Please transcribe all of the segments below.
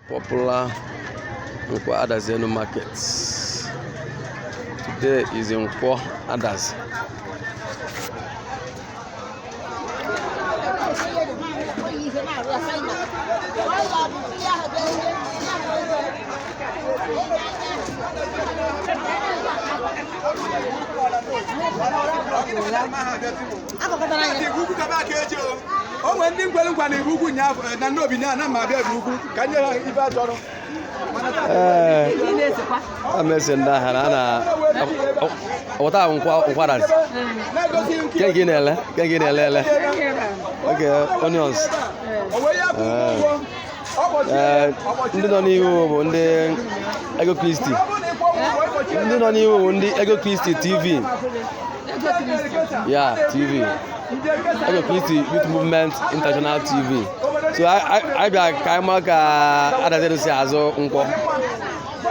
popular Nkwo Adazenu market. Today is in Nkwo Adaz. Onions. Ndị nọ n'ihu bụ ndị Ego Christi. Ndị nọ n'ihu bụ ndị Ego Christi TV. Yeah, TV. Ego Christi Youth Movement International TV. So I bịa ka anyị mara ka Adazenu si azụ nkwọ.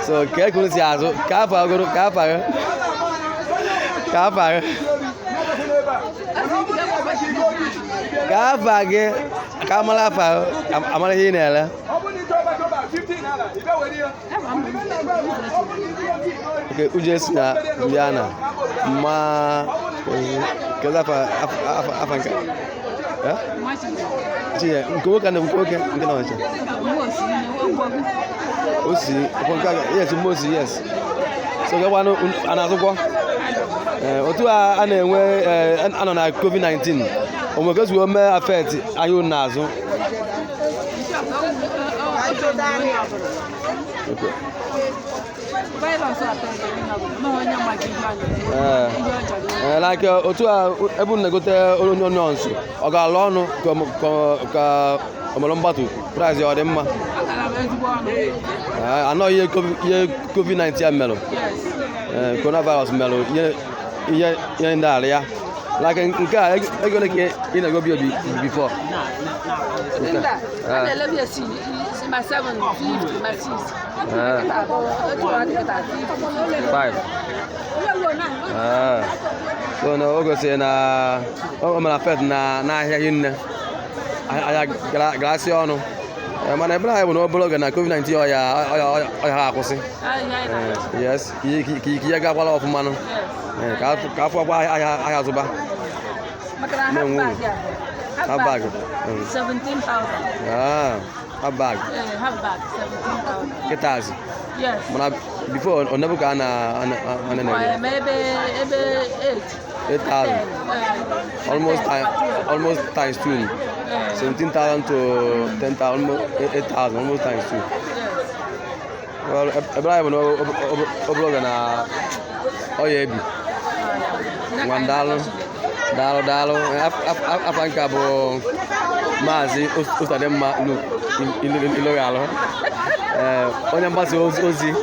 So ka ekunu si azụ ka afa gị ka amara afa amara ihe ị na-ele. Okay, Uje si na Juliana ma kaza afa nka. Chiye nkoke na nkoke nke na wacha. Osi oponka yes Mosi yes. So ga wanu anazukwo. Otu a na-enwe anọ na COVID-19. Omekezu ome affect ayo n'azụ. Like otu a ebu na-egote onions ọ ga-alụ ọnụ ka ọmọlọmbatu price ọ dị mma. Anọ ihe COVID-19 melụ. Coronavirus melụ ihe ndị ala ya. Like nke a ego ole ka ị na-ego before? My 750, my 6. 5. So na ogo si na o mara fet na ahịa hinne. Ahịa grasị ọnụ. Mana ebe anyị bụ na obere oge na COVID-19 ọya akwụsị. Yes, ka ya gakwala ọfụma nụ. Ka afọ gba ahịa azụba. Half bag. 17,000. Half bag. Half bag, 17,000. Ketazi. Yes. Mana before on never can maybe 8,000. Almost times 2. 17,000 to 10,000, almost 8,000, almost times 2. Well, Ibrahim no oblog na oyebi. Wandalo. Dalo afanka bo mazi Ustademma look ilogalo onye mgbasa ozi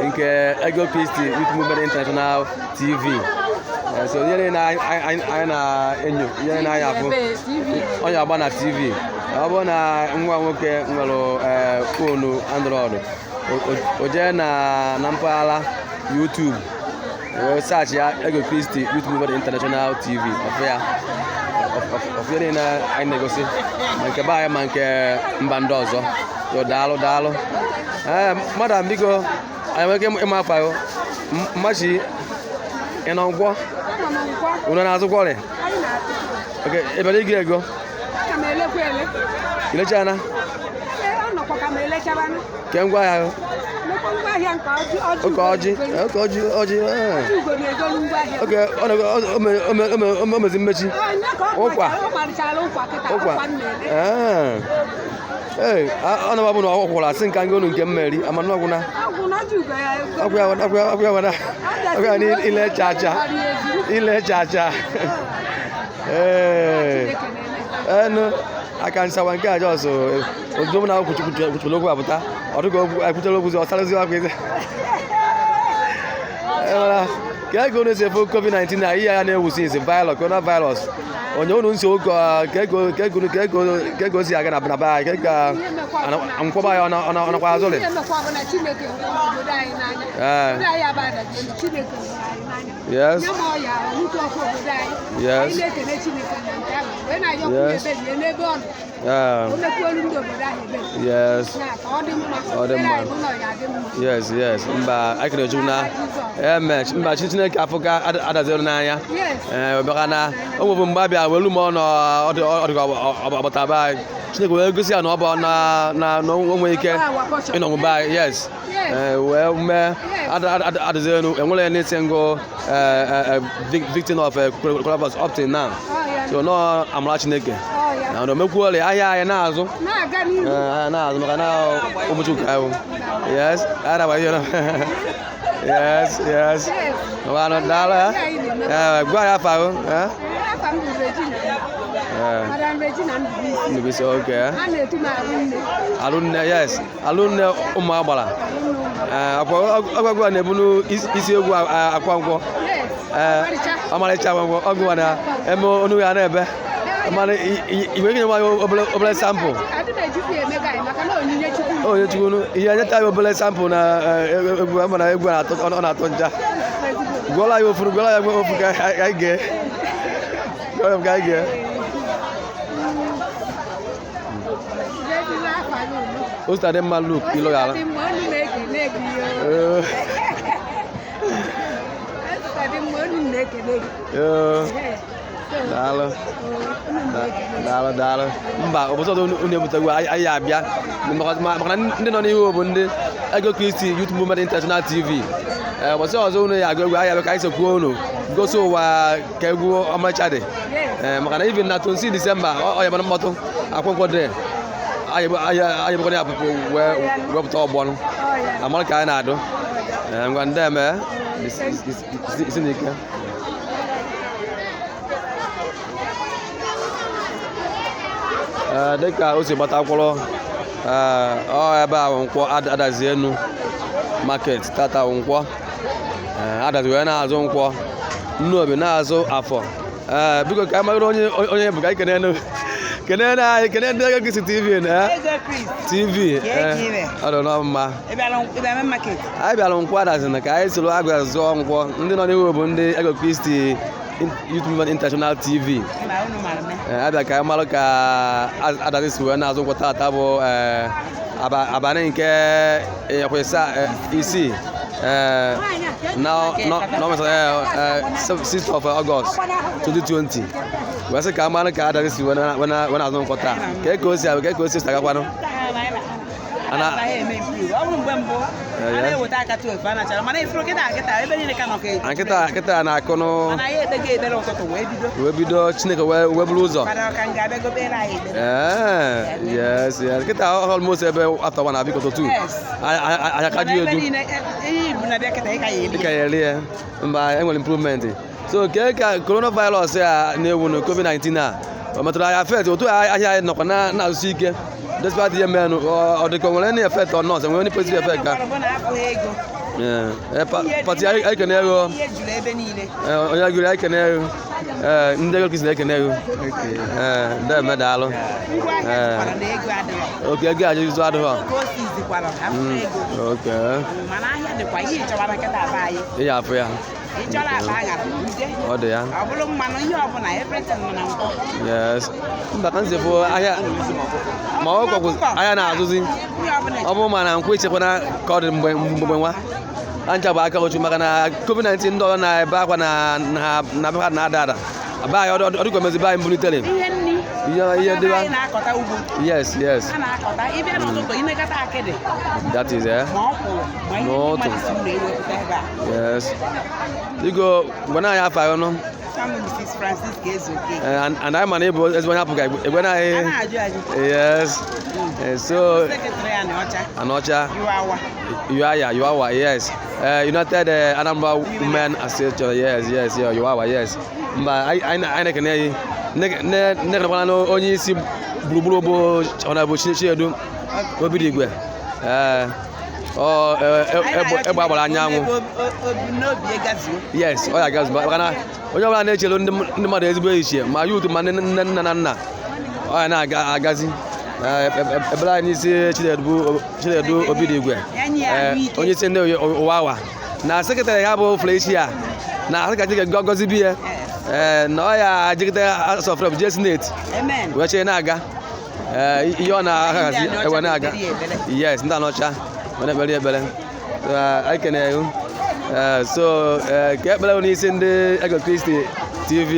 nke Ego Christi Youth Movement International TV. So ihe anyị na-enyo ihe na-anya afụ onye agba na TV. Ọ bụ na nwa nwoke nwere fonu Android o jee na mpaghara YouTube search ya Ego Christi Youth Movement International TV of ya na anyị na-egosi ma nke be anyị ma nke mba ndị ọzọ. So daalụ madam biko anyị nwere ike ịma afa ya mmachi ị nọ Nkwo unu na-azụkwa ọrịa. Okay, ebe dị gị ego ilechana ke ngwa ahịa oke ọjị oke o mezi mmechi ụkwa ọ na-abụ na ọ kwụrụ asị nka ngonu nke mmeri amana ọgwụna ọgwụya ile chacha enu aka nsawa nke aja ọzọ ozugbo na kwuchukwu okwu apụta ọdụga ekwuchara okwu ọsarazi akwa eze ka ego na-esi efe COVID-19 na ihe ya na-ewusi isi coronavirus onye unu nso ka ego si aga na be anyị ka nkwọba ya ọ nakwa azụlị. Yes. Yes. Yes. Yes. Yes, yes. Mba akere juna. Mba Chineke Africa adazero n'anya. Bịa na o nwebụ mgbe abịa welu m ọnụ ọbata Chineke wee gosi ya na ọ bụ na onwe ike ịnọ mgbe anyị. Yes. Wee mee adazero enwere any single victim of coronavirus up till now. So no amara Chineke. Na ndo mekwuole ahịa na-azụ. Na-azụ maka na ụmụchukwu ahụ. Yes. Ara ba yoro. Yes, yes. Bueno, dale. Gwa ya fa o. Madam Regina Ndubisi, okay. Alunne, yes. Alunne ụmụ agbara. Agwagwa na-ebunu isi egwu akwankwo. Ọmarịcha akwankwo. Ọgwụ na eme onu ya na-ebe. Mana iwe gị nwa obere sample. Onye chukwu ihe anya taa obere sample na egwu mana egwu ọ na-atọ ncha. Gwọla ya ofu ka anyị gee. Gwọla ka anyị gee. O stade mma look ilo yala. Daalụ. Mba, ụbọchị ọzọ unu ebutegwu anyị abịa maka ndị nọ n'ihu bụ ndị Ego Christi Youth Movement International TV. Ụbọchị ọzọ unu ya agụ egwu anyị abịa ka anyị sekwuo unu gosi ụwa ka egwu ọmarịcha dị. Maka na even na 26 Disemba ọ yabana mkpọtụ akwụkwọ dị anyị bụkwa ya apụpụ wepụta ọgbọnụ amara ka anyị na-adụ ngwa ndị eme isi n'ike. Dịka o si gbatakwụrụ ebe ahụ nkwọ adazi enu market tata nkwọ adazi wee na-azụ nkwọ Nnobi na-azụ afọ. Biko ka anyị mara onye bụ ka anyị kene ndị Ego Christi TV na TV ọ dị n'ọmụma. Anyị bịara nkwọ adazi na ka anyị soro agwa zụọ nkwọ ndị nọ n'ihu bụ ndị Ego Christi Youth Movement International TV. Abịa ka anyị mara ka adazi si wee na-azụ nkwọ tata bụ abalị nke isii na 6th of August 2020. Wee sị ka mara ka adazi si wee na-azụ nkwọ taa ka o si agakwanụ. Nkịta na-akụnụ wee bido Chineke wee buru ụzọ. Yes. Nkịta almost ebe after 1 abịa kototu anya ka dị edu dịka ya eri ya mba enwere improvement. So ka coronavirus a na-ewu na COVID-19 a ọ metụrụ anyị affect otu ahịa anyị nọkwa na-azụsi ike despite ihe mmenụ ọ dịka nwere any effect or not, nwere any positive effect ka pati anyị kene ego onye agụrụ anyị kene ego ndị Ego Christi na-ekene ego ndị eme daalụ oke ego ajụjụ adịghị oke ihe afọ ya ọ dị ya. Yes. Mba ka nzipụ ahịa ma ọ kwakwu ahịa na-azụzi ọ bụ ma na nkwụ ichekwana ka ọ dị mgbe nwa ancha bụ aka ochu maka na COVID-19 ndị ọzọ na-ebe akwa na na-ada aba anyị ọ dịkwa mezi be anyị mbunitere ihe dịba. Yes. That is n'otu. Yes. Digo mgbe na-anya afọ anyị ọnụ and anyị ma na ịbụ ezigbo onye apụga egwe na anyị. Yes. So Anocha Yuawa, yes. United Anambra Women Association, yes, Yuawa, yes. Mba anyị na-ekene anyị na-ekenekwana na onye isi gburugburu bụ Honorable Chinedu Obidigwe. Egbe agbara anyanwụ. Yes, ọ ya gazi maka na onye ọbụla na-echere ndị mmadụ ezigbo echiche ma youth ma nne na nna ọ ya na-agazi ebere anyị n'isi Chinedu Obidigwe onye isi ndị Uwawa na sekretarị ha bụ Felicia na sekretarị Ngozi Biye na ọ ya jigide asọfrọ bụ jesnet wee chee na-aga ihe ọ na-ahazi ewe na-aga yes ndị anọcha wee na-ekpere ekpere ekene ihu so ka ekpere n'isi ndị Ego Kristi TV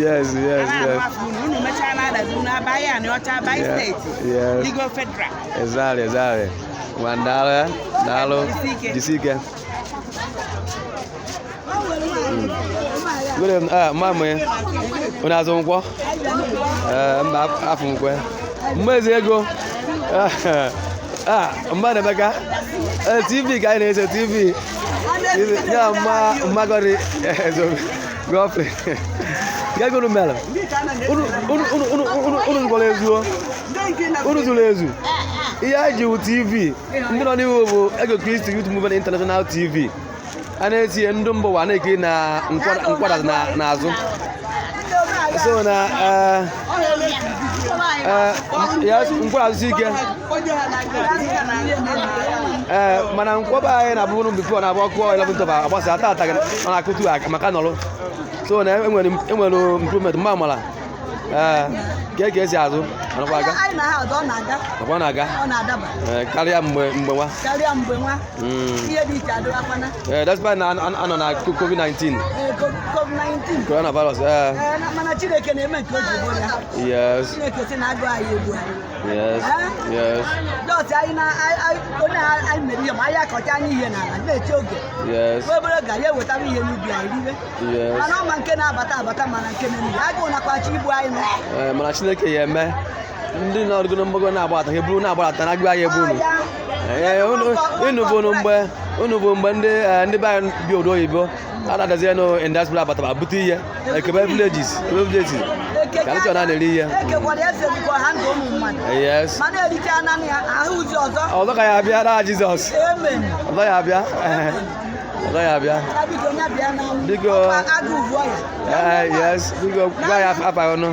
yes exactly daalụ jisike mama unu azụ nkwọ mba afọ nkwe mmezi ego mmadụ emeka TV ka anyị na-ese TV ya mmagori gọfrị gego unu mere unu gwara ezuo unu zuru ezu ihe anyị ji wụ TV ndị nọ n'ihu bụ Ego Kristi Youth Movement International TV a na-etinye ndị mba ụwa na-ekiri na nkwada n'azụ so na nkwada azụsi ike mana nkwọba anyị na-abụrụ bifo na-abụ ọkụ 11 toba agbasa tata ọ na-akụtu maka nọrụ so na enwere improvement mma amala ka esi azụ ọ na-aga karịa mgbe nwa despite na anọ na COVID-19 coronavirus yes mana Chineke ya eme ndị na-ọrụgo mgbago na-agbata ha eburu na-agbata na agụ anyị ebunu unu bụ mgbe ndị be anyị bi obodo oyibo a na-adazie n'industry abataba bute ihe ekebe villages ka ndị chọrọ na-eri ihe yes ọzọ ka ya abịa na Jizọs ọzọ ya abịa biko yes biko gwa ya afa ọnụ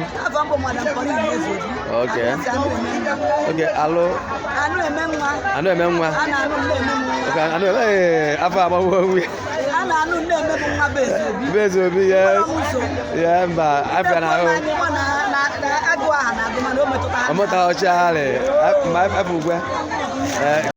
okay alụ anụ eme nwa afọ agbawo onwe Bezi Obi ya mba afịa na ahụ ọmụta ọcha mba afọ ugwe